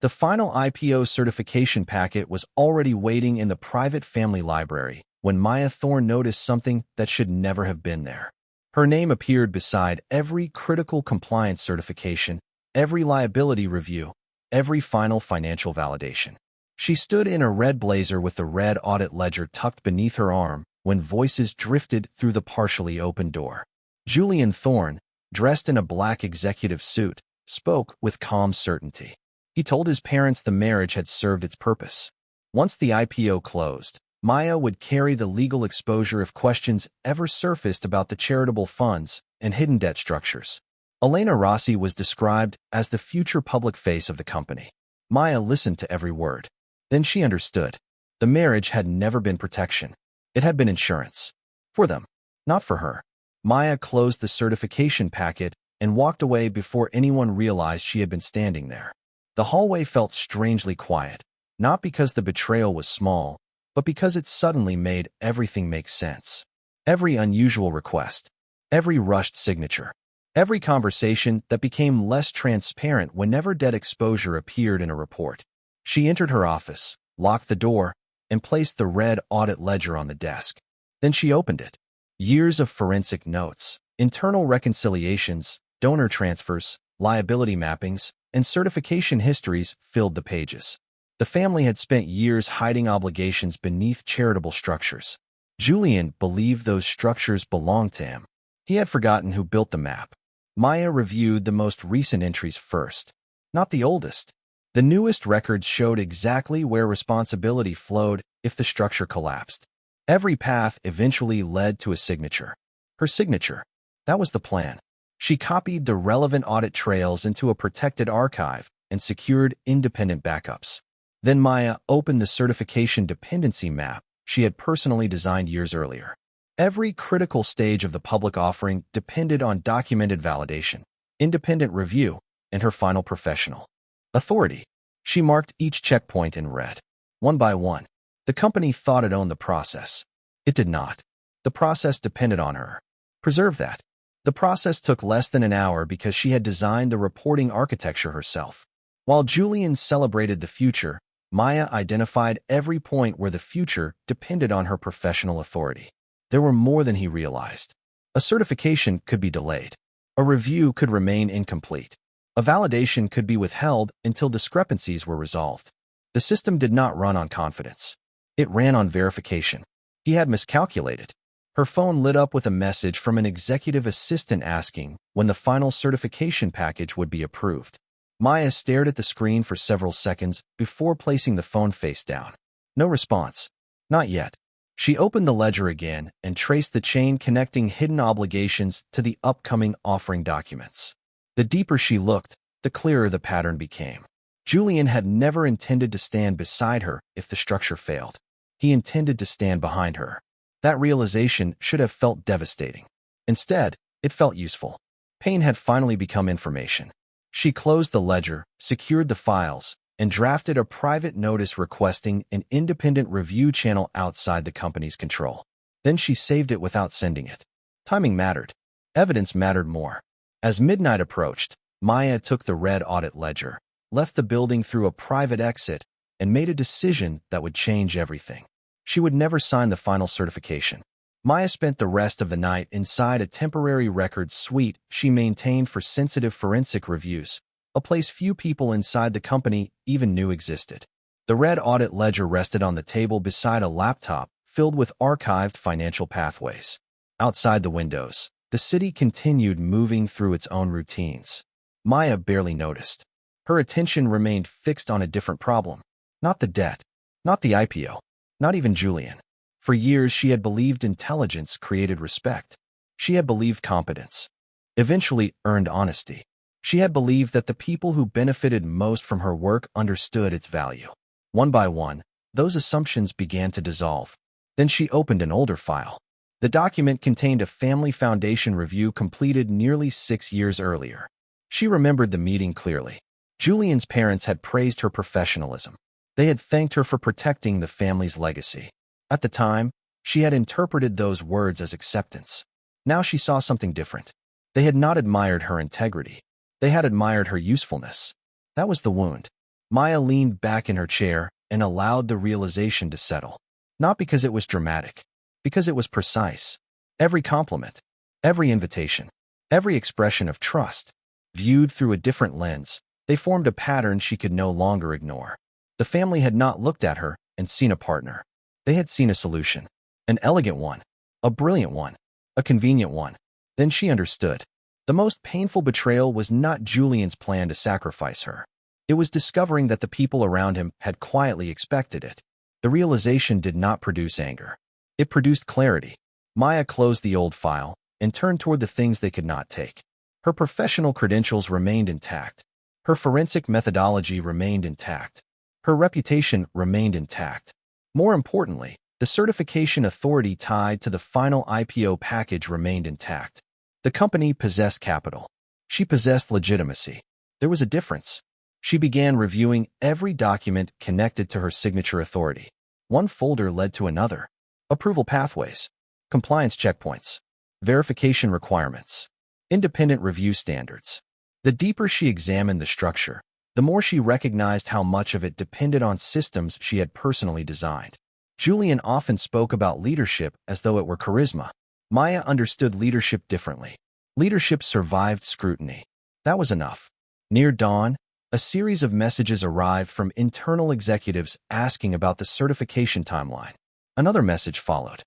The final IPO certification packet was already waiting in the private family library when Maya Thorne noticed something that should never have been there. Her name appeared beside every critical compliance certification, every liability review, every final financial validation. She stood in a red blazer with the red audit ledger tucked beneath her arm when voices drifted through the partially open door. Julian Thorne, dressed in a black executive suit, spoke with calm certainty. He told his parents the marriage had served its purpose. Once the IPO closed, Maya would carry the legal exposure if questions ever surfaced about the charitable funds and hidden debt structures. Elena Rossi was described as the future public face of the company. Maya listened to every word. Then she understood. The marriage had never been protection. It had been insurance. For them, not for her. Maya closed the certification packet and walked away before anyone realized she had been standing there. The hallway felt strangely quiet, not because the betrayal was small, but because it suddenly made everything make sense. Every unusual request, every rushed signature, every conversation that became less transparent whenever debt exposure appeared in a report. She entered her office, locked the door, and placed the red audit ledger on the desk. Then she opened it. Years of forensic notes, internal reconciliations, donor transfers, liability mappings, and certification histories filled the pages. The family had spent years hiding obligations beneath charitable structures. Julian believed those structures belonged to him. He had forgotten who built the map. Maya reviewed the most recent entries first, not the oldest. The newest records showed exactly where responsibility flowed if the structure collapsed. Every path eventually led to a signature. Her signature. That was the plan. She copied the relevant audit trails into a protected archive and secured independent backups. Then Maya opened the certification dependency map she had personally designed years earlier. Every critical stage of the public offering depended on documented validation, independent review, and her final professional authority. She marked each checkpoint in red. One by one, the company thought it owned the process. It did not. The process depended on her. Preserve that. The process took less than an hour because she had designed the reporting architecture herself. While Julian celebrated the future, Maya identified every point where the future depended on her professional authority. There were more than he realized. A certification could be delayed. A review could remain incomplete. A validation could be withheld until discrepancies were resolved. The system did not run on confidence. It ran on verification. He had miscalculated. Her phone lit up with a message from an executive assistant asking when the final certification package would be approved. Maya stared at the screen for several seconds before placing the phone face down. No response. Not yet. She opened the ledger again and traced the chain connecting hidden obligations to the upcoming offering documents. The deeper she looked, the clearer the pattern became. Julian had never intended to stand beside her if the structure failed. He intended to stand behind her. That realization should have felt devastating. Instead, it felt useful. Pain had finally become information. She closed the ledger, secured the files, and drafted a private notice requesting an independent review channel outside the company's control. Then she saved it without sending it. Timing mattered. Evidence mattered more. As midnight approached, Maya took the red audit ledger, left the building through a private exit, and made a decision that would change everything. She would never sign the final certification. Maya spent the rest of the night inside a temporary records suite she maintained for sensitive forensic reviews, a place few people inside the company even knew existed. The red audit ledger rested on the table beside a laptop filled with archived financial pathways. Outside the windows, the city continued moving through its own routines. Maya barely noticed. Her attention remained fixed on a different problem. Not the debt, not the IPO, not even Julian. For years, she had believed intelligence created respect. She had believed competence eventually earned honesty. She had believed that the people who benefited most from her work understood its value. One by one, those assumptions began to dissolve. Then she opened an older file. The document contained a family foundation review completed nearly 6 years earlier. She remembered the meeting clearly. Julian's parents had praised her professionalism. They had thanked her for protecting the family's legacy. At the time, she had interpreted those words as acceptance. Now she saw something different. They had not admired her integrity. They had admired her usefulness. That was the wound. Maya leaned back in her chair and allowed the realization to settle. Not because it was dramatic, because it was precise. Every compliment, every invitation, every expression of trust, viewed through a different lens, they formed a pattern she could no longer ignore. The family had not looked at her and seen a partner. They had seen a solution, an elegant one, a brilliant one, a convenient one. Then she understood. The most painful betrayal was not Julian's plan to sacrifice her. It was discovering that the people around him had quietly expected it. The realization did not produce anger. It produced clarity. Maya closed the old file and turned toward the things they could not take. Her professional credentials remained intact. Her forensic methodology remained intact. Her reputation remained intact. More importantly, the certification authority tied to the final IPO package remained intact. The company possessed capital. She possessed legitimacy. There was a difference. She began reviewing every document connected to her signature authority. One folder led to another. Approval pathways, compliance checkpoints, verification requirements, independent review standards. The deeper she examined the structure, the more she recognized how much of it depended on systems she had personally designed. Julian often spoke about leadership as though it were charisma. Maya understood leadership differently. Leadership survived scrutiny. That was enough. Near dawn, a series of messages arrived from internal executives asking about the certification timeline. Another message followed.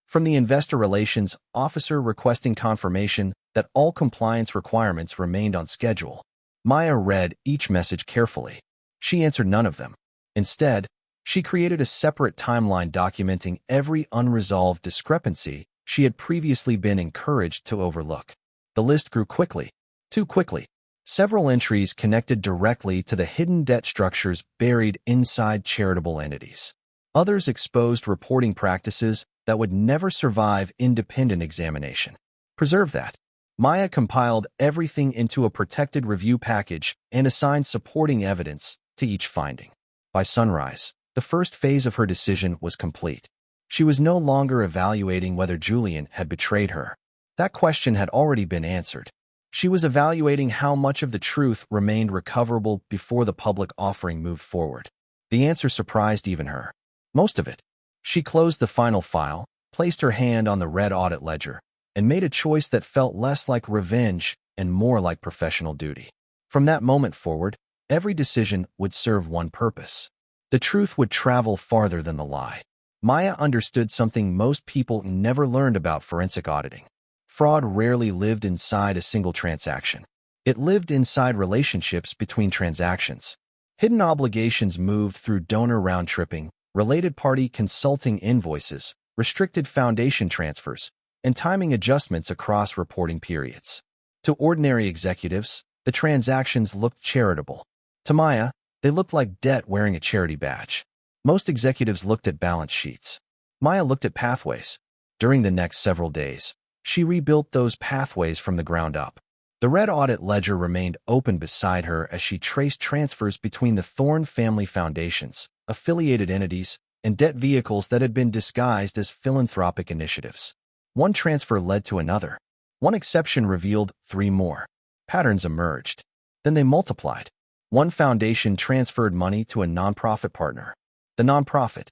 From the investor relations officer requesting confirmation that all compliance requirements remained on schedule. Maya read each message carefully. She answered none of them. Instead, she created a separate timeline documenting every unresolved discrepancy she had previously been encouraged to overlook. The list grew quickly, too quickly. Several entries connected directly to the hidden debt structures buried inside charitable entities. Others exposed reporting practices that would never survive independent examination. Preserve that. Maya compiled everything into a protected review package and assigned supporting evidence to each finding. By sunrise, the first phase of her decision was complete. She was no longer evaluating whether Julian had betrayed her. That question had already been answered. She was evaluating how much of the truth remained recoverable before the public offering moved forward. The answer surprised even her. Most of it. She closed the final file, placed her hand on the red audit ledger, and made a choice that felt less like revenge and more like professional duty. From that moment forward, every decision would serve one purpose. The truth would travel farther than the lie. Maya understood something most people never learned about forensic auditing. Fraud rarely lived inside a single transaction. It lived inside relationships between transactions. Hidden obligations moved through donor round-tripping, related party consulting invoices, restricted foundation transfers, and timing adjustments across reporting periods. To ordinary executives, the transactions looked charitable. To Maya, they looked like debt wearing a charity badge. Most executives looked at balance sheets. Maya looked at pathways. During the next several days, she rebuilt those pathways from the ground up. The red audit ledger remained open beside her as she traced transfers between the Thorne family foundations, affiliated entities, and debt vehicles that had been disguised as philanthropic initiatives. One transfer led to another. One exception revealed 3 more. Patterns emerged. Then they multiplied. One foundation transferred money to a nonprofit partner. The nonprofit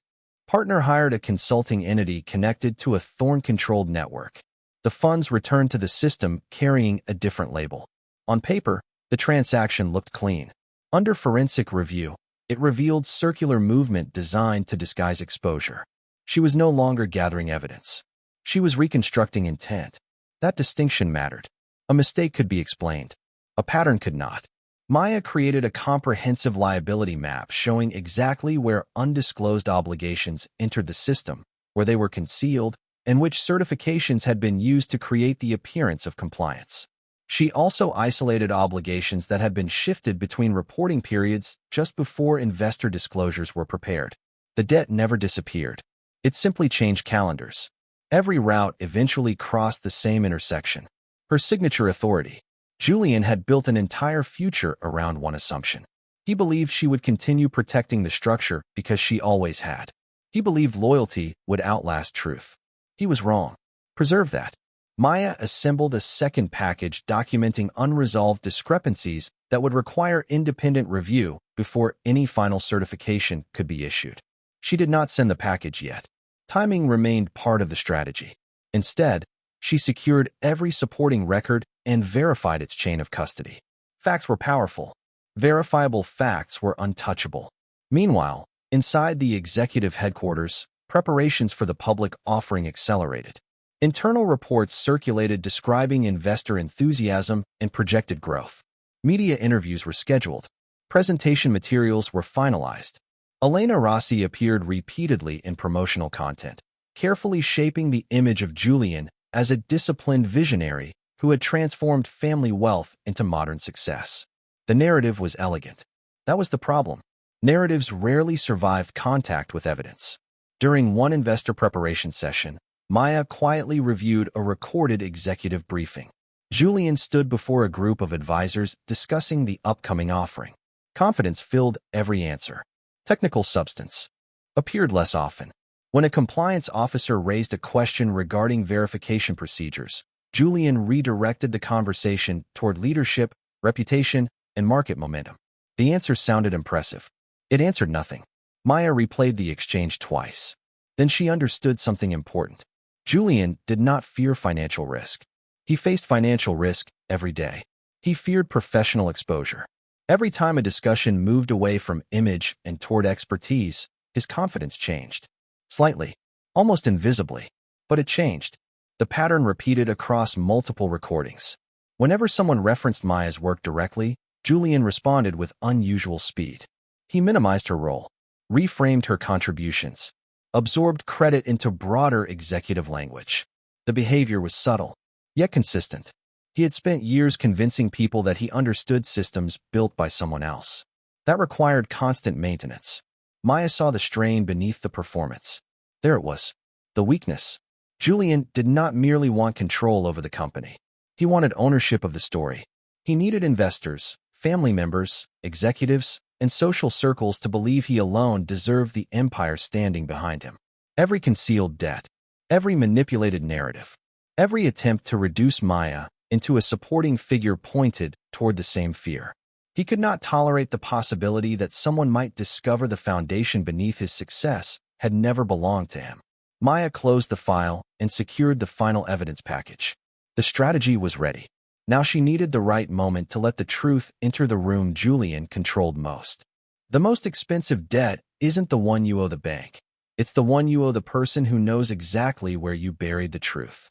partner hired a consulting entity connected to a Thorne-controlled network. The funds returned to the system carrying a different label. On paper, the transaction looked clean. Under forensic review, it revealed circular movement designed to disguise exposure. She was no longer gathering evidence. She was reconstructing intent. That distinction mattered. A mistake could be explained. A pattern could not. Maya created a comprehensive liability map showing exactly where undisclosed obligations entered the system, where they were concealed, and which certifications had been used to create the appearance of compliance. She also isolated obligations that had been shifted between reporting periods just before investor disclosures were prepared. The debt never disappeared. It simply changed calendars. Every route eventually crossed the same intersection. Her signature authority. Julian had built an entire future around one assumption. He believed she would continue protecting the structure because she always had. He believed loyalty would outlast truth. He was wrong. Preserve that. Maya assembled a second package documenting unresolved discrepancies that would require independent review before any final certification could be issued. She did not send the package yet. Timing remained part of the strategy. Instead, she secured every supporting record and verified its chain of custody. Facts were powerful. Verifiable facts were untouchable. Meanwhile, inside the executive headquarters, preparations for the public offering accelerated. Internal reports circulated describing investor enthusiasm and projected growth. Media interviews were scheduled. Presentation materials were finalized. Elena Rossi appeared repeatedly in promotional content, carefully shaping the image of Julian as a disciplined visionary who had transformed family wealth into modern success. The narrative was elegant. That was the problem. Narratives rarely survived contact with evidence. During one investor preparation session, Maya quietly reviewed a recorded executive briefing. Julian stood before a group of advisors discussing the upcoming offering. Confidence filled every answer. Technical substance appeared less often. When a compliance officer raised a question regarding verification procedures, Julian redirected the conversation toward leadership, reputation, and market momentum. The answer sounded impressive. It answered nothing. Maya replayed the exchange twice. Then she understood something important. Julian did not fear financial risk. He faced financial risk every day. He feared professional exposure. Every time a discussion moved away from image and toward expertise, his confidence changed. Slightly, almost invisibly, but it changed. The pattern repeated across multiple recordings. Whenever someone referenced Maya's work directly, Julian responded with unusual speed. He minimized her role, reframed her contributions, absorbed credit into broader executive language. The behavior was subtle, yet consistent. He had spent years convincing people that he understood systems built by someone else. That required constant maintenance. Maya saw the strain beneath the performance. There it was, the weakness. Julian did not merely want control over the company. He wanted ownership of the story. He needed investors, family members, executives, and social circles to believe he alone deserved the empire standing behind him. Every concealed debt, every manipulated narrative, every attempt to reduce Maya into a supporting figure pointed toward the same fear. He could not tolerate the possibility that someone might discover the foundation beneath his success had never belonged to him. Maya closed the file and secured the final evidence package. The strategy was ready. Now she needed the right moment to let the truth enter the room Julian controlled most. The most expensive debt isn't the one you owe the bank. It's the one you owe the person who knows exactly where you buried the truth.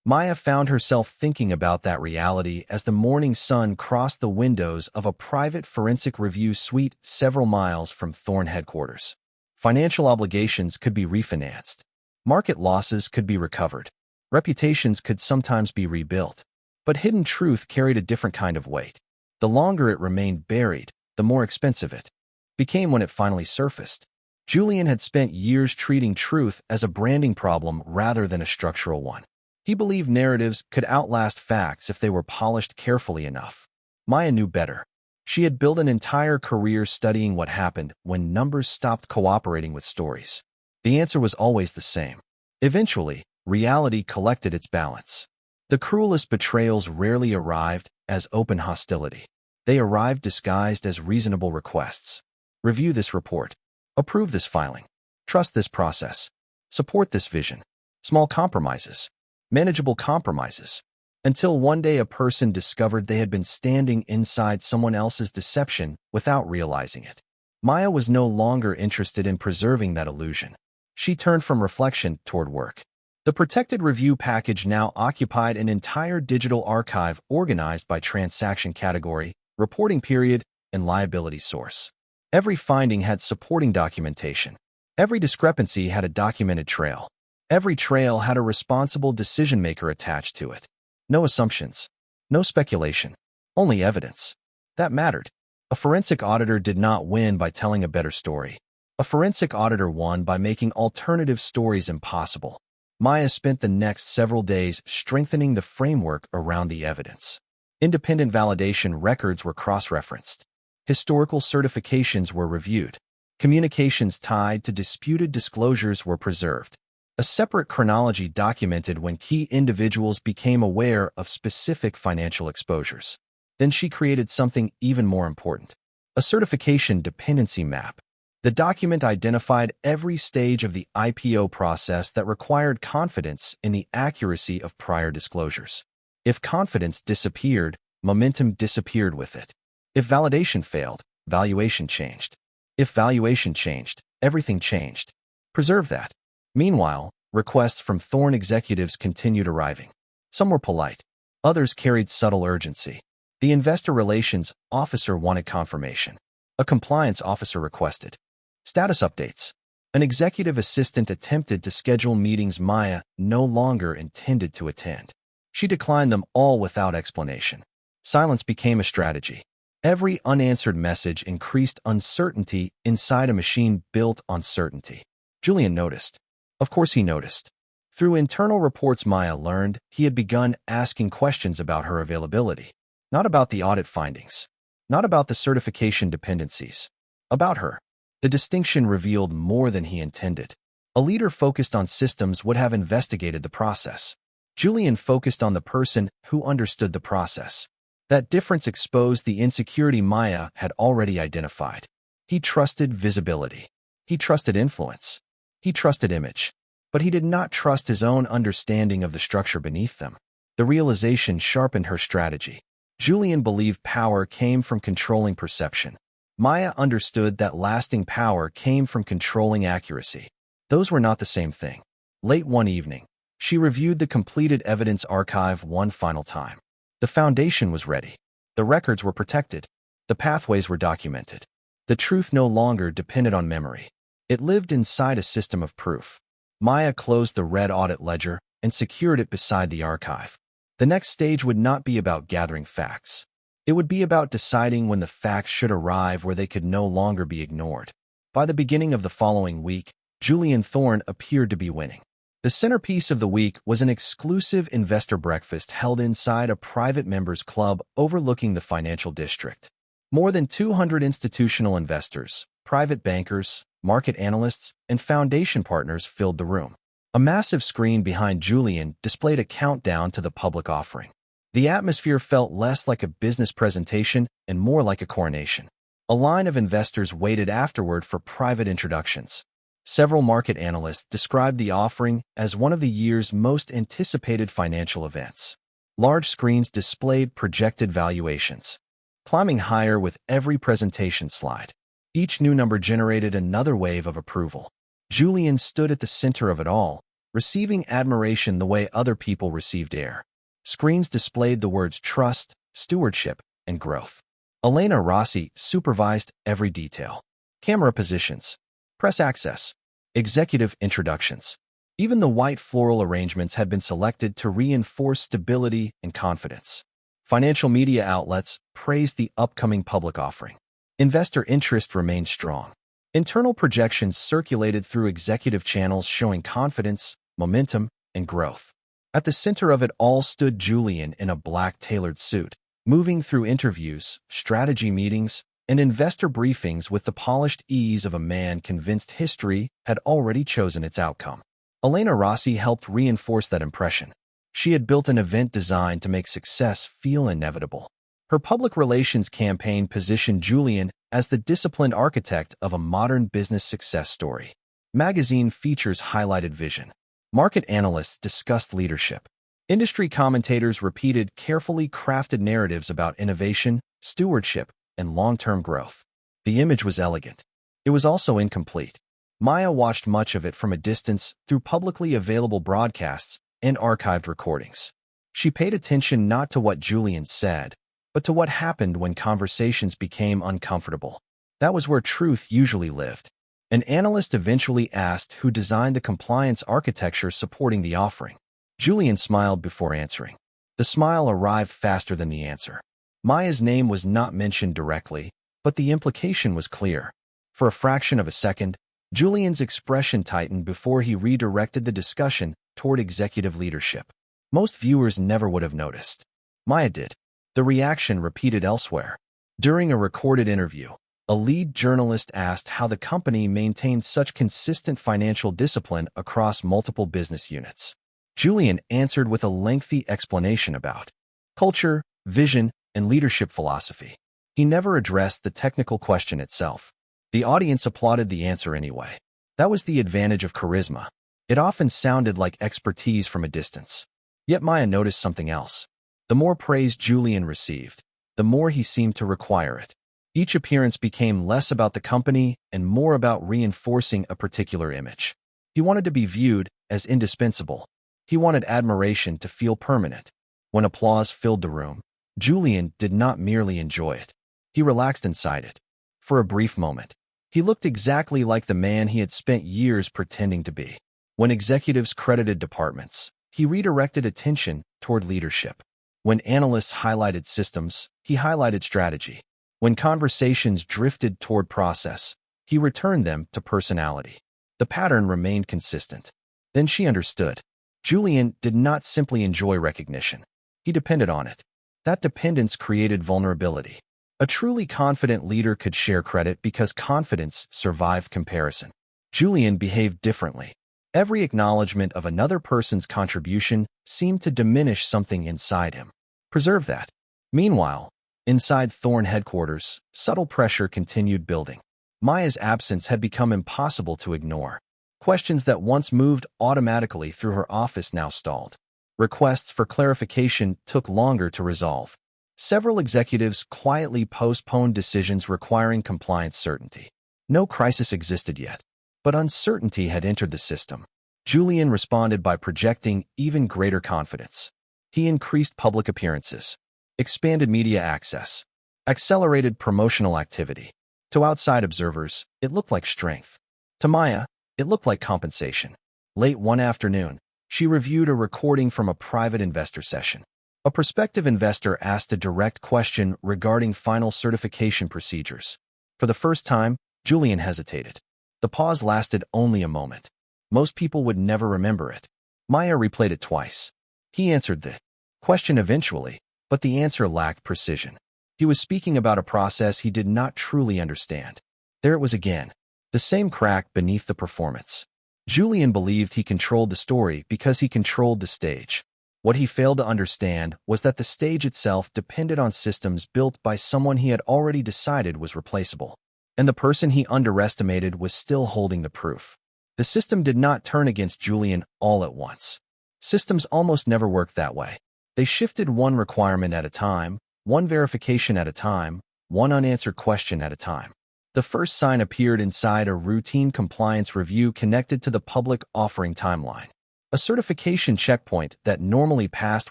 Maya found herself thinking about that reality as the morning sun crossed the windows of a private forensic review suite several miles from Thorne headquarters. Financial obligations could be refinanced. Market losses could be recovered. Reputations could sometimes be rebuilt. But hidden truth carried a different kind of weight. The longer it remained buried, the more expensive it became when it finally surfaced. Julian had spent years treating truth as a branding problem rather than a structural one. He believed narratives could outlast facts if they were polished carefully enough. Maya knew better. She had built an entire career studying what happened when numbers stopped cooperating with stories. The answer was always the same. Eventually, reality collected its balance. The cruelest betrayals rarely arrived as open hostility. They arrived disguised as reasonable requests. Review this report. Approve this filing. Trust this process. Support this vision. Small compromises. Manageable compromises. Until one day a person discovered they had been standing inside someone else's deception without realizing it. Maya was no longer interested in preserving that illusion. She turned from reflection toward work. The protected review package now occupied an entire digital archive organized by transaction category, reporting period, and liability source. Every finding had supporting documentation. Every discrepancy had a documented trail. Every trail had a responsible decision-maker attached to it. No assumptions. No speculation. Only evidence. That mattered. A forensic auditor did not win by telling a better story. A forensic auditor won by making alternative stories impossible. Maya spent the next several days strengthening the framework around the evidence. Independent validation records were cross-referenced. Historical certifications were reviewed. Communications tied to disputed disclosures were preserved. A separate chronology documented when key individuals became aware of specific financial exposures. Then she created something even more important, a certification dependency map. The document identified every stage of the IPO process that required confidence in the accuracy of prior disclosures. If confidence disappeared, momentum disappeared with it. If validation failed, valuation changed. If valuation changed, everything changed. Preserve that. Meanwhile, requests from Thorne executives continued arriving. Some were polite. Others carried subtle urgency. The investor relations officer wanted confirmation. A compliance officer requested status updates. An executive assistant attempted to schedule meetings Maya no longer intended to attend. She declined them all without explanation. Silence became a strategy. Every unanswered message increased uncertainty inside a machine built on certainty. Julian noticed. Of course he noticed. Through internal reports Maya learned, he had begun asking questions about her availability. Not about the audit findings. Not about the certification dependencies. About her. The distinction revealed more than he intended. A leader focused on systems would have investigated the process. Julian focused on the person who understood the process. That difference exposed the insecurity Maya had already identified. He trusted visibility. He trusted influence. He trusted image. But he did not trust his own understanding of the structure beneath them. The realization sharpened her strategy. Julian believed power came from controlling perception. Maya understood that lasting power came from controlling accuracy. Those were not the same thing. Late one evening, she reviewed the completed evidence archive one final time. The foundation was ready. The records were protected. The pathways were documented. The truth no longer depended on memory. It lived inside a system of proof. Maya closed the red audit ledger and secured it beside the archive. The next stage would not be about gathering facts. It would be about deciding when the facts should arrive where they could no longer be ignored. By the beginning of the following week, Julian Thorne appeared to be winning. The centerpiece of the week was an exclusive investor breakfast held inside a private members club overlooking the financial district. More than 200 institutional investors, private bankers, market analysts, and foundation partners filled the room. A massive screen behind Julian displayed a countdown to the public offering. The atmosphere felt less like a business presentation and more like a coronation. A line of investors waited afterward for private introductions. Several market analysts described the offering as one of the year's most anticipated financial events. Large screens displayed projected valuations, climbing higher with every presentation slide. Each new number generated another wave of approval. Julian stood at the center of it all, receiving admiration the way other people received air. Screens displayed the words trust, stewardship, and growth. Elena Rossi supervised every detail. Camera positions, press access, executive introductions. Even the white floral arrangements had been selected to reinforce stability and confidence. Financial media outlets praised the upcoming public offering. Investor interest remained strong. Internal projections circulated through executive channels showing confidence, momentum, and growth. At the center of it all stood Julian in a black tailored suit, moving through interviews, strategy meetings, and investor briefings with the polished ease of a man convinced history had already chosen its outcome. Elena Rossi helped reinforce that impression. She had built an event designed to make success feel inevitable. Her public relations campaign positioned Julian as the disciplined architect of a modern business success story. Magazine features highlighted vision. Market analysts discussed leadership. Industry commentators repeated carefully crafted narratives about innovation, stewardship, and long-term growth. The image was elegant. It was also incomplete. Maya watched much of it from a distance through publicly available broadcasts and archived recordings. She paid attention not to what Julian said, but to what happened when conversations became uncomfortable. That was where truth usually lived. An analyst eventually asked who designed the compliance architecture supporting the offering. Julian smiled before answering. The smile arrived faster than the answer. Maya's name was not mentioned directly, but the implication was clear. For a fraction of a second, Julian's expression tightened before he redirected the discussion toward executive leadership. Most viewers never would have noticed. Maya did. The reaction repeated elsewhere. During a recorded interview, A lead journalist asked how the company maintained such consistent financial discipline across multiple business units. Julian answered with a lengthy explanation about culture, vision, and leadership philosophy. He never addressed the technical question itself. The audience applauded the answer anyway. That was the advantage of charisma. It often sounded like expertise from a distance. Yet Maya noticed something else. The more praise Julian received, the more he seemed to require it. Each appearance became less about the company and more about reinforcing a particular image. He wanted to be viewed as indispensable. He wanted admiration to feel permanent. When applause filled the room, Julian did not merely enjoy it. He relaxed inside it. For a brief moment, he looked exactly like the man he had spent years pretending to be. When executives credited departments, he redirected attention toward leadership. When analysts highlighted systems, he highlighted strategy. When conversations drifted toward process, he returned them to personality. The pattern remained consistent. Then she understood. Julian did not simply enjoy recognition. He depended on it. That dependence created vulnerability. A truly confident leader could share credit because confidence survived comparison. Julian behaved differently. Every acknowledgement of another person's contribution seemed to diminish something inside him. Preserve that. Meanwhile, inside Thorne headquarters, subtle pressure continued building. Maya's absence had become impossible to ignore. Questions that once moved automatically through her office now stalled. Requests for clarification took longer to resolve. Several executives quietly postponed decisions requiring compliance certainty. No crisis existed yet, but uncertainty had entered the system. Julian responded by projecting even greater confidence. He increased public appearances, expanded media access, accelerated promotional activity. To outside observers, it looked like strength. To Maya, it looked like compensation. Late one afternoon, she reviewed a recording from a private investor session. A prospective investor asked a direct question regarding final certification procedures. For the first time, Julian hesitated. The pause lasted only a moment. Most people would never remember it. Maya replayed it twice. He answered the question eventually, but the answer lacked precision. He was speaking about a process he did not truly understand. There it was again, the same crack beneath the performance. Julian believed he controlled the story because he controlled the stage. What he failed to understand was that the stage itself depended on systems built by someone he had already decided was replaceable. And the person he underestimated was still holding the proof. The system did not turn against Julian all at once. Systems almost never worked that way. They shifted one requirement at a time, one verification at a time, one unanswered question at a time. The first sign appeared inside a routine compliance review connected to the public offering timeline. A certification checkpoint that normally passed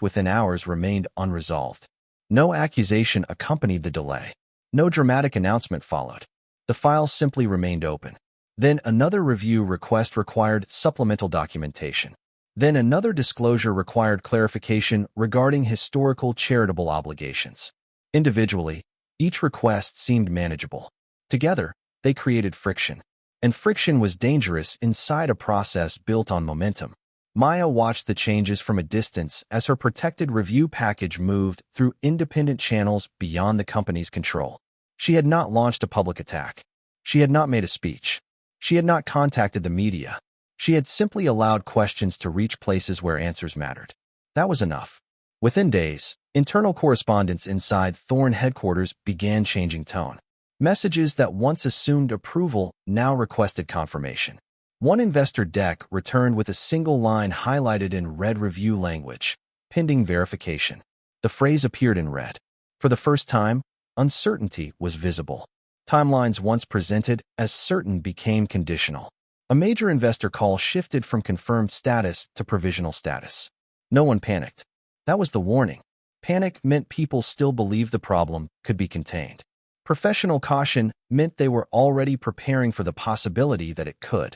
within hours remained unresolved. No accusation accompanied the delay. No dramatic announcement followed. The file simply remained open. Then another review request required supplemental documentation. Then another disclosure required clarification regarding historical charitable obligations. Individually, each request seemed manageable. Together, they created friction. And friction was dangerous inside a process built on momentum. Maya watched the changes from a distance as her protected review package moved through independent channels beyond the company's control. She had not launched a public attack. She had not made a speech. She had not contacted the media. She had simply allowed questions to reach places where answers mattered. That was enough. Within days, internal correspondence inside Thorne headquarters began changing tone. Messages that once assumed approval now requested confirmation. One investor deck returned with a single line highlighted in red review language, pending verification. The phrase appeared in red. For the first time, uncertainty was visible. Timelines once presented as certain became conditional. A major investor call shifted from confirmed status to provisional status. No one panicked. That was the warning. Panic meant people still believed the problem could be contained. Professional caution meant they were already preparing for the possibility that it could.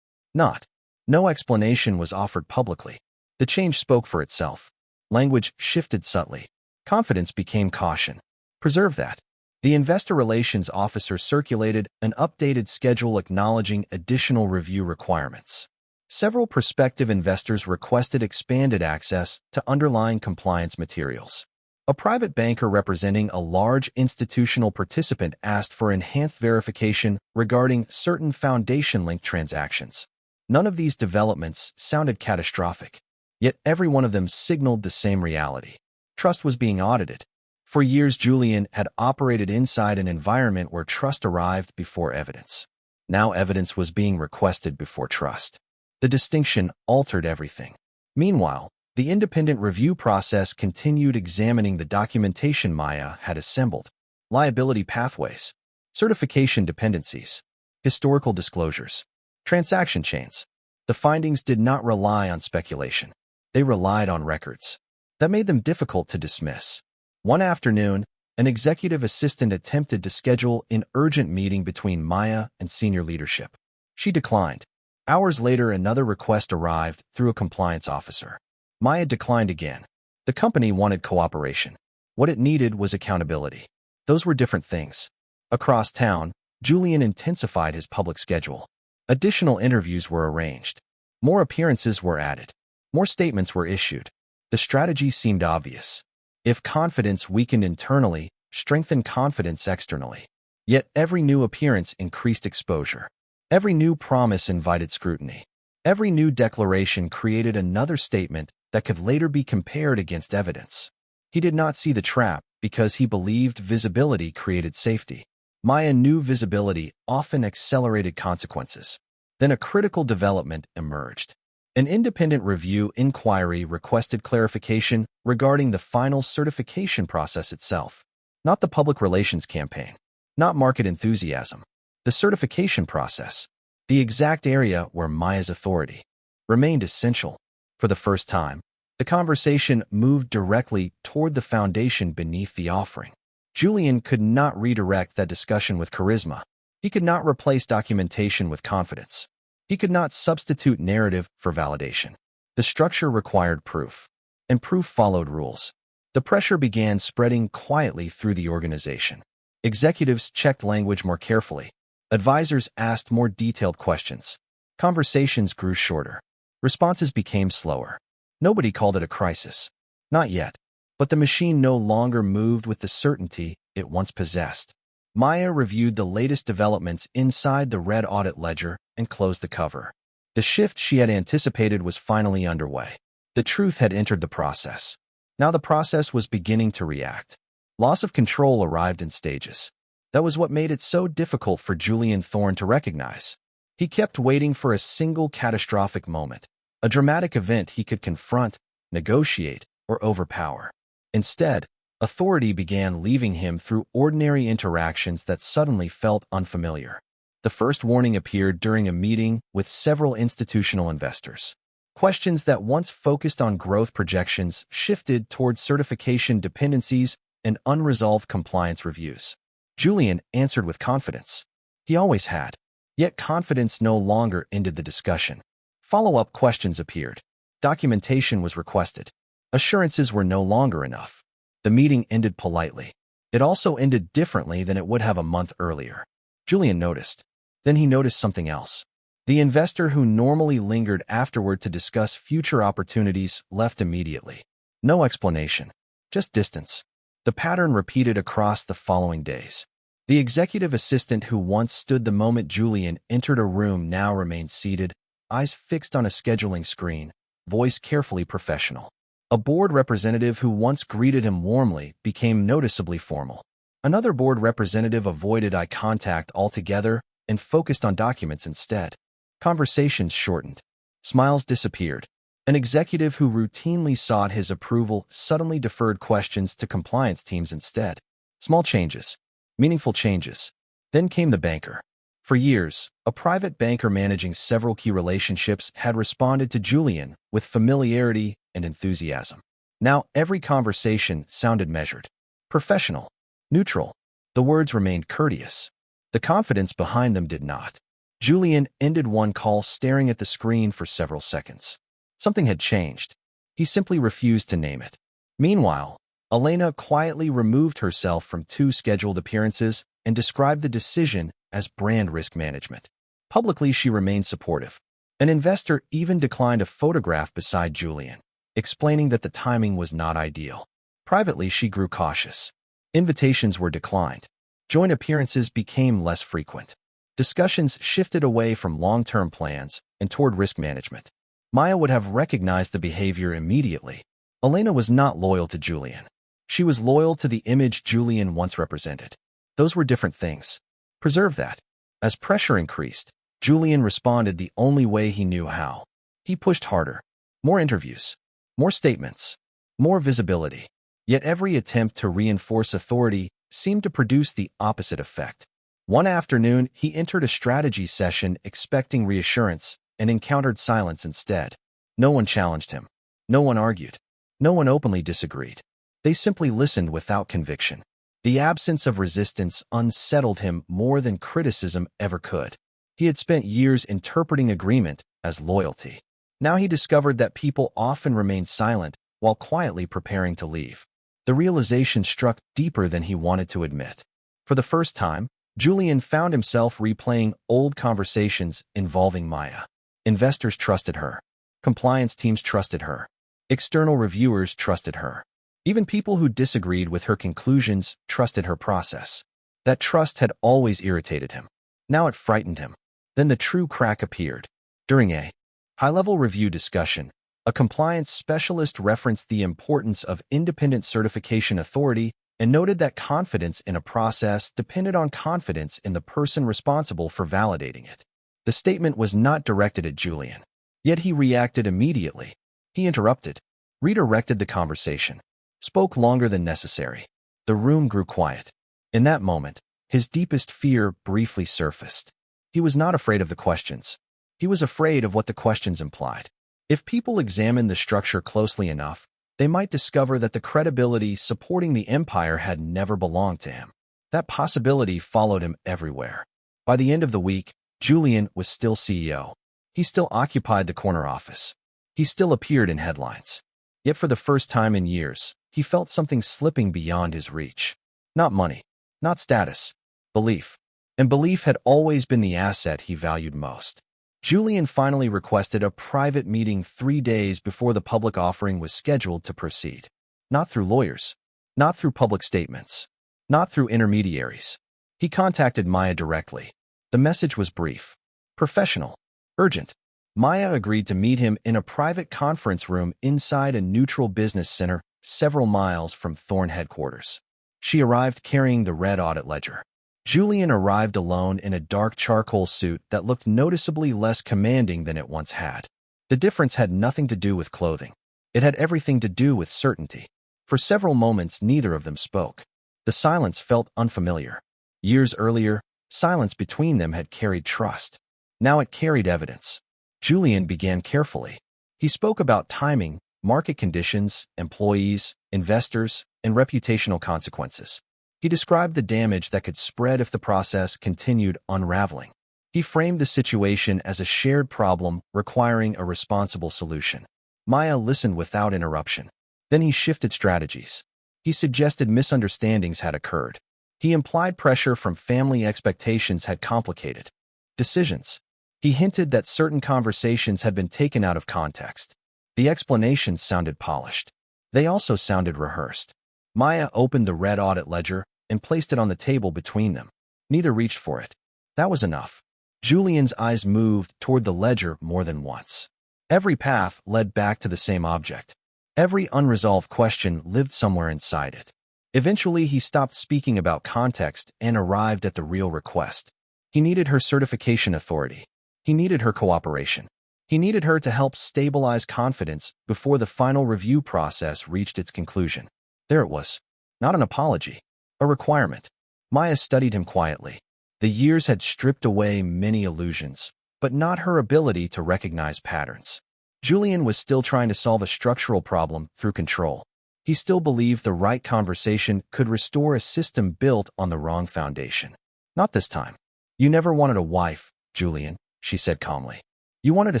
Not. No explanation was offered publicly. The change spoke for itself. Language shifted subtly. Confidence became caution. Preserve that. The investor relations officer circulated an updated schedule acknowledging additional review requirements. Several prospective investors requested expanded access to underlying compliance materials. A private banker representing a large institutional participant asked for enhanced verification regarding certain foundation-linked transactions. None of these developments sounded catastrophic, yet every one of them signaled the same reality. Trust was being audited. For years, Julian had operated inside an environment where trust arrived before evidence. Now evidence was being requested before trust. The distinction altered everything. Meanwhile, the independent review process continued examining the documentation Maya had assembled: liability pathways, certification dependencies, historical disclosures, transaction chains. The findings did not rely on speculation. They relied on records. That made them difficult to dismiss. One afternoon, an executive assistant attempted to schedule an urgent meeting between Maya and senior leadership. She declined. Hours later, another request arrived through a compliance officer. Maya declined again. The company wanted cooperation. What it needed was accountability. Those were different things. Across town, Julian intensified his public schedule. Additional interviews were arranged. More appearances were added. More statements were issued. The strategy seemed obvious. If confidence weakened internally, strengthen confidence externally. Yet every new appearance increased exposure. Every new promise invited scrutiny. Every new declaration created another statement that could later be compared against evidence. He did not see the trap because he believed visibility created safety. Maya knew visibility often accelerated consequences. Then a critical development emerged. An independent review inquiry requested clarification regarding the final certification process itself, not the public relations campaign, not market enthusiasm. The certification process, the exact area where Maya's authority remained essential. For the first time, the conversation moved directly toward the foundation beneath the offering. Julian could not redirect that discussion with charisma. He could not replace documentation with confidence. He could not substitute narrative for validation. The structure required proof, and proof followed rules. The pressure began spreading quietly through the organization. Executives checked language more carefully. Advisors asked more detailed questions. Conversations grew shorter. Responses became slower. Nobody called it a crisis. Not yet. But the machine no longer moved with the certainty it once possessed. Maya reviewed the latest developments inside the red audit ledger and closed the cover. The shift she had anticipated was finally underway. The truth had entered the process. Now the process was beginning to react. Loss of control arrived in stages. That was what made it so difficult for Julian Thorne to recognize. He kept waiting for a single catastrophic moment, a dramatic event he could confront, negotiate, or overpower. Instead, authority began leaving him through ordinary interactions that suddenly felt unfamiliar. The first warning appeared during a meeting with several institutional investors. Questions that once focused on growth projections shifted toward certification dependencies and unresolved compliance reviews. Julian answered with confidence. He always had. Yet confidence no longer ended the discussion. Follow-up questions appeared. Documentation was requested. Assurances were no longer enough. The meeting ended politely. It also ended differently than it would have a month earlier. Julian noticed. Then he noticed something else. The investor who normally lingered afterward to discuss future opportunities left immediately. No explanation, just distance. The pattern repeated across the following days. The executive assistant who once stood the moment Julian entered a room now remained seated, eyes fixed on a scheduling screen, voice carefully professional. A board representative who once greeted him warmly became noticeably formal. Another board representative avoided eye contact altogether and focused on documents instead. Conversations shortened. Smiles disappeared. An executive who routinely sought his approval suddenly deferred questions to compliance teams instead. Small changes. Meaningful changes. Then came the banker. For years, a private banker managing several key relationships had responded to Julian with familiarity and enthusiasm. Now every conversation sounded measured, professional, neutral. The words remained courteous. The confidence behind them did not. Julian ended one call staring at the screen for several seconds. Something had changed. He simply refused to name it. Meanwhile, Elena quietly removed herself from 2 scheduled appearances and described the decision as brand risk management. Publicly, she remained supportive. An investor even declined a photograph beside Julian, explaining that the timing was not ideal. Privately, she grew cautious. Invitations were declined. Joint appearances became less frequent. Discussions shifted away from long-term plans and toward risk management. Maya would have recognized the behavior immediately. Elena was not loyal to Julian. She was loyal to the image Julian once represented. Those were different things. Preserve that. As pressure increased, Julian responded the only way he knew how. He pushed harder. More interviews. More statements. More visibility. Yet every attempt to reinforce authority seemed to produce the opposite effect. One afternoon, he entered a strategy session expecting reassurance and encountered silence instead. No one challenged him. No one argued. No one openly disagreed. They simply listened without conviction. The absence of resistance unsettled him more than criticism ever could. He had spent years interpreting agreement as loyalty. Now he discovered that people often remain silent while quietly preparing to leave. The realization struck deeper than he wanted to admit. For the first time, Julian found himself replaying old conversations involving Maya. Investors trusted her. Compliance teams trusted her. External reviewers trusted her. Even people who disagreed with her conclusions trusted her process. That trust had always irritated him. Now it frightened him. Then the true crack appeared. During a high-level review discussion, a compliance specialist referenced the importance of independent certification authority and noted that confidence in a process depended on confidence in the person responsible for validating it. The statement was not directed at Julian, yet he reacted immediately. He interrupted, redirected the conversation, spoke longer than necessary. The room grew quiet. In that moment, his deepest fear briefly surfaced. He was not afraid of the questions. He was afraid of what the questions implied. If people examined the structure closely enough, they might discover that the credibility supporting the empire had never belonged to him. That possibility followed him everywhere. By the end of the week, Julian was still CEO. He still occupied the corner office. He still appeared in headlines. Yet for the first time in years, he felt something slipping beyond his reach. Not money, not status, belief. And belief had always been the asset he valued most. Julian finally requested a private meeting 3 days before the public offering was scheduled to proceed. Not through lawyers, not through public statements, not through intermediaries. He contacted Maya directly. The message was brief, professional, urgent. Maya agreed to meet him in a private conference room inside a neutral business center several miles from Thorne headquarters. She arrived carrying the red audit ledger. Julian arrived alone in a dark charcoal suit that looked noticeably less commanding than it once had. The difference had nothing to do with clothing. It had everything to do with certainty. For several moments, neither of them spoke. The silence felt unfamiliar. Years earlier, silence between them had carried trust. Now it carried evidence. Julian began carefully. He spoke about timing, market conditions, employees, investors, and reputational consequences. He described the damage that could spread if the process continued unraveling. He framed the situation as a shared problem requiring a responsible solution. Maya listened without interruption. Then he shifted strategies. He suggested misunderstandings had occurred. He implied pressure from family expectations had complicated decisions. He hinted that certain conversations had been taken out of context. The explanations sounded polished. They also sounded rehearsed. Maya opened the red audit ledger and placed it on the table between them. Neither reached for it. That was enough. Julian's eyes moved toward the ledger more than once. Every path led back to the same object. Every unresolved question lived somewhere inside it. Eventually, he stopped speaking about context and arrived at the real request. He needed her certification authority. He needed her cooperation. He needed her to help stabilize confidence before the final review process reached its conclusion. There it was. Not an apology. A requirement. Maya studied him quietly. The years had stripped away many illusions, but not her ability to recognize patterns. Julian was still trying to solve a structural problem through control. He still believed the right conversation could restore a system built on the wrong foundation. Not this time. You never wanted a wife, Julian, she said calmly. You wanted a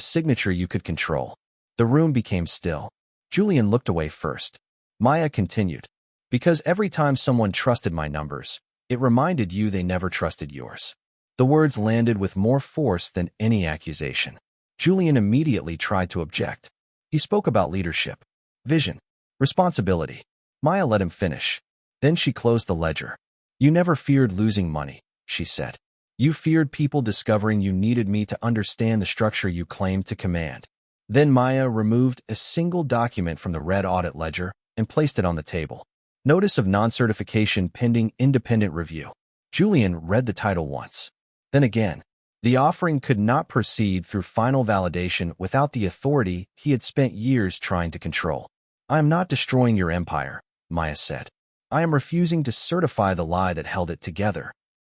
signature you could control. The room became still. Julian looked away first. Maya continued. Because every time someone trusted my numbers, it reminded you they never trusted yours. The words landed with more force than any accusation. Julian immediately tried to object. He spoke about leadership, vision, responsibility. Maya let him finish. Then she closed the ledger. You never feared losing money, she said. You feared people discovering you needed me to understand the structure you claimed to command. Then Maya removed a single document from the red audit ledger and placed it on the table. Notice of non-certification pending independent review. Julian read the title once. Then again. The offering could not proceed through final validation without the authority he had spent years trying to control. I am not destroying your empire, Maya said. I am refusing to certify the lie that held it together.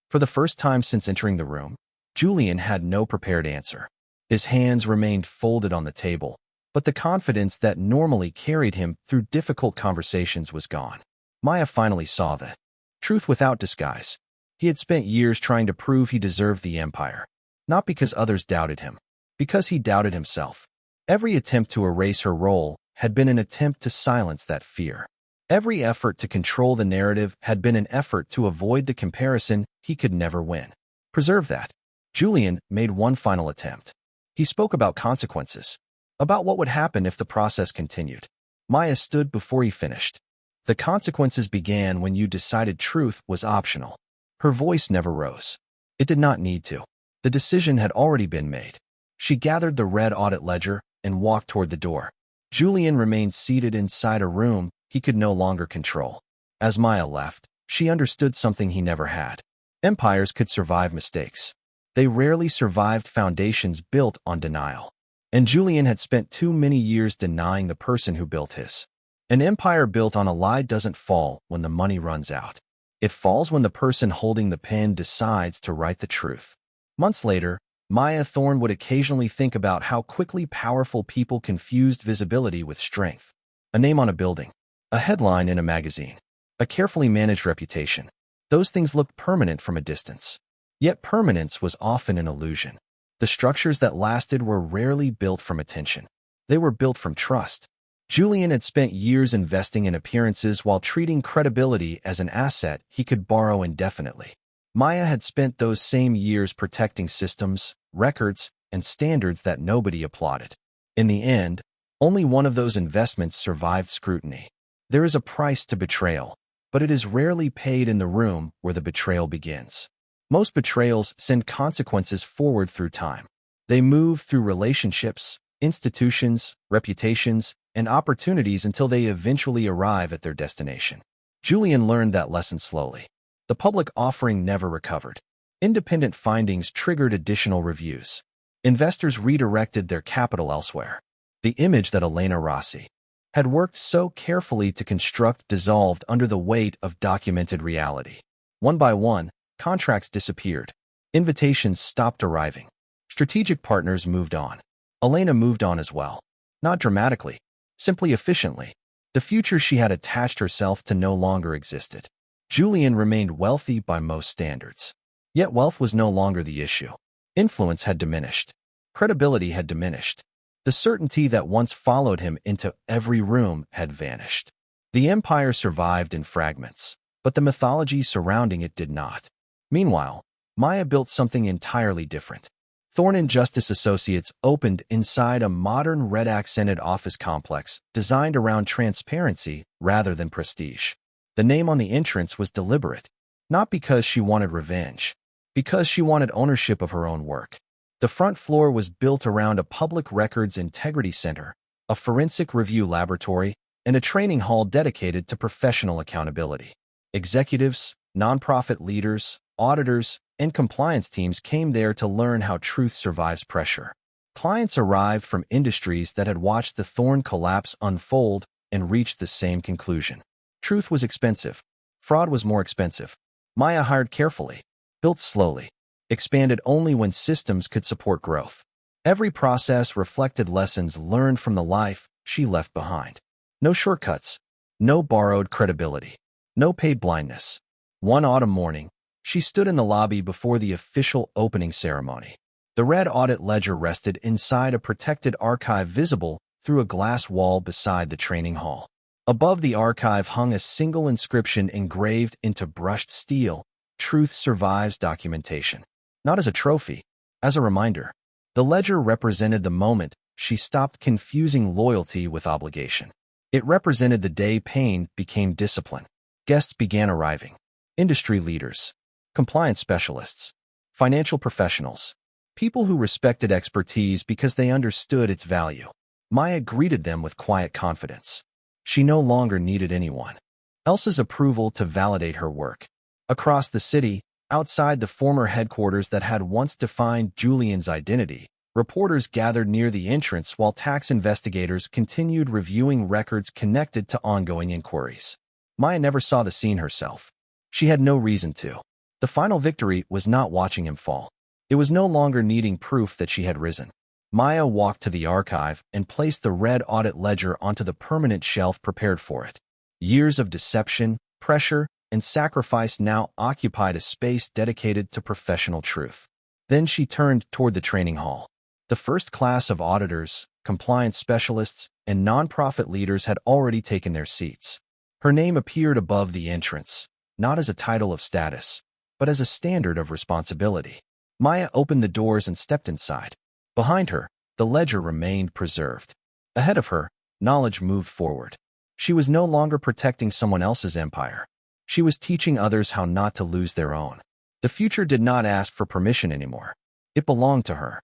For the first time since entering the room, Julian had no prepared answer. His hands remained folded on the table, but the confidence that normally carried him through difficult conversations was gone. Maya finally saw the truth without disguise. He had spent years trying to prove he deserved the empire. Not because others doubted him, because he doubted himself. Every attempt to erase her role had been an attempt to silence that fear. Every effort to control the narrative had been an effort to avoid the comparison he could never win. Preserve that. Julian made one final attempt. He spoke about consequences, about what would happen if the process continued. Maya stood before he finished. The consequences began when you decided truth was optional. Her voice never rose. It did not need to. The decision had already been made. She gathered the red audit ledger and walked toward the door. Julian remained seated inside a room he could no longer control. As Maya left, she understood something he never had. Empires could survive mistakes. They rarely survived foundations built on denial. And Julian had spent too many years denying the person who built his. An empire built on a lie doesn't fall when the money runs out. It falls when the person holding the pen decides to write the truth. Months later, Maya Thorne would occasionally think about how quickly powerful people confused visibility with strength. A name on a building, a headline in a magazine, a carefully managed reputation. Those things looked permanent from a distance. Yet permanence was often an illusion. The structures that lasted were rarely built from attention. They were built from trust. Julian had spent years investing in appearances while treating credibility as an asset he could borrow indefinitely. Maya had spent those same years protecting systems, records, and standards that nobody applauded. In the end, only one of those investments survived scrutiny. There is a price to betrayal, but it is rarely paid in the room where the betrayal begins. Most betrayals send consequences forward through time. They move through relationships, institutions, reputations, and opportunities until they eventually arrive at their destination. Julian learned that lesson slowly. The public offering never recovered. Independent findings triggered additional reviews. Investors redirected their capital elsewhere. The image that Elena Rossi had worked so carefully to construct dissolved under the weight of documented reality. One by one, contracts disappeared. Invitations stopped arriving. Strategic partners moved on. Elena moved on as well. Not dramatically, simply efficiently. The future she had attached herself to no longer existed. Julian remained wealthy by most standards. Yet wealth was no longer the issue. Influence had diminished. Credibility had diminished. The certainty that once followed him into every room had vanished. The empire survived in fragments, but the mythology surrounding it did not. Meanwhile, Maya built something entirely different. Thorne & Justice Associates opened inside a modern red-accented office complex designed around transparency rather than prestige. The name on the entrance was deliberate, not because she wanted revenge, because she wanted ownership of her own work. The front floor was built around a public records integrity center, a forensic review laboratory, and a training hall dedicated to professional accountability. Executives, nonprofit leaders, auditors, and compliance teams came there to learn how truth survives pressure. Clients arrived from industries that had watched the Thorne collapse unfold and reached the same conclusion. Truth was expensive. Fraud was more expensive. Maya hired carefully, built slowly, expanded only when systems could support growth. Every process reflected lessons learned from the life she left behind. No shortcuts, no borrowed credibility, no paid blindness. One autumn morning, she stood in the lobby before the official opening ceremony. The red audit ledger rested inside a protected archive visible through a glass wall beside the training hall. Above the archive hung a single inscription engraved into brushed steel: "Truth survives documentation." Not as a trophy, as a reminder. The ledger represented the moment she stopped confusing loyalty with obligation. It represented the day pain became discipline. Guests began arriving. Industry leaders, compliance specialists, financial professionals, people who respected expertise because they understood its value. Maya greeted them with quiet confidence. She no longer needed anyone else's approval to validate her work. Across the city, outside the former headquarters that had once defined Julian's identity, reporters gathered near the entrance while tax investigators continued reviewing records connected to ongoing inquiries. Maya never saw the scene herself. She had no reason to. The final victory was not watching him fall. It was no longer needing proof that she had risen. Maya walked to the archive and placed the red audit ledger onto the permanent shelf prepared for it. Years of deception, pressure, and sacrifice now occupied a space dedicated to professional truth. Then she turned toward the training hall. The first class of auditors, compliance specialists, and nonprofit leaders had already taken their seats. Her name appeared above the entrance, not as a title of status, but as a standard of responsibility. Maya opened the doors and stepped inside. Behind her, the ledger remained preserved. Ahead of her, knowledge moved forward. She was no longer protecting someone else's empire. She was teaching others how not to lose their own. The future did not ask for permission anymore. It belonged to her.